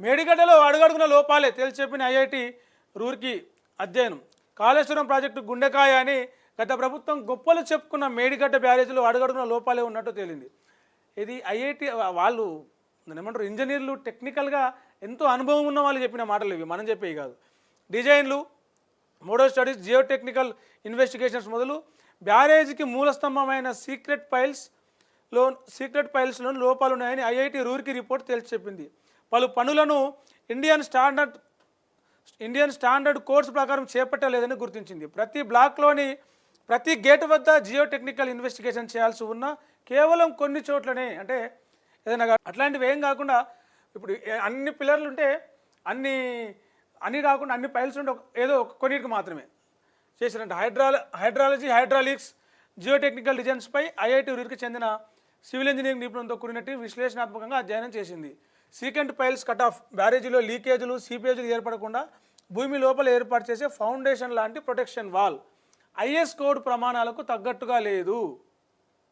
మేడిగడ్డలో అడుగడుగున లోపాలే తేల్చి చెప్పిన ఐఐటి రూర్కీ అధ్యయనం. కాళేశ్వరం ప్రాజెక్టు గుండెకాయ అని గత ప్రభుత్వం గొప్పలు చెప్పుకున్న మేడిగడ్డ బ్యారేజీలో అడుగడుగున లోపాలే ఉన్నట్టు తేలింది. ఇది ఐఐటి వాళ్ళు ఏమంటారు, ఇంజనీర్లు టెక్నికల్గా ఎంతో అనుభవం ఉన్న వాళ్ళు చెప్పిన మాటలు ఇవి, మనం చెప్పేవి కాదు. డిజైన్లు, model studies, geo technical investigations మొదలు బ్యారేజీకి మూలస్తంభమైన సీక్రెట్ ఫైల్స్లో లోపాలు ఉన్నాయని ఐఐటి రూర్కీ రిపోర్ట్ తేల్చి చెప్పింది. పలు పనులను ఇండియన్ స్టాండర్డ్ కోర్సు ప్రకారం చేపట్టలేదని గుర్తించింది. ప్రతి బ్లాక్లోని ప్రతి గేటు వద్ద జియో టెక్నికల్ ఇన్వెస్టిగేషన్ చేయాల్సి ఉన్న కేవలం కొన్ని చోట్లనే, అంటే ఏదైనా అట్లాంటివి ఏం కాకుండా ఇప్పుడు అన్ని పిల్లర్లు ఉంటే అన్ని కాకుండా అన్ని ఫైల్స్ ఉంటే ఏదో కొన్నిటికి మాత్రమే చేసినట్టు హైడ్రాలజీ, హైడ్రాలిక్స్, జియో టెక్నికల్ డిజైన్స్పై ఐఐటి రూర్కీకి చెందిన సివిల్ ఇంజనీరింగ్ నిపుణులతో కూడినట్టు విశ్లేషణాత్మకంగా అధ్యయనం చేసింది. సీకెంట్ పైల్స్ కట్ ఆఫ్, బ్యారేజీలో లీకేజీలు, సీపేజీలు ఏర్పడకుండా భూమి లోపల ఏర్పాటు చేసే ఫౌండేషన్ లాంటి ప్రొటెక్షన్ వాల్ ఐఎస్ కోడ్ ప్రమాణాలకు తగ్గట్టుగా లేదు.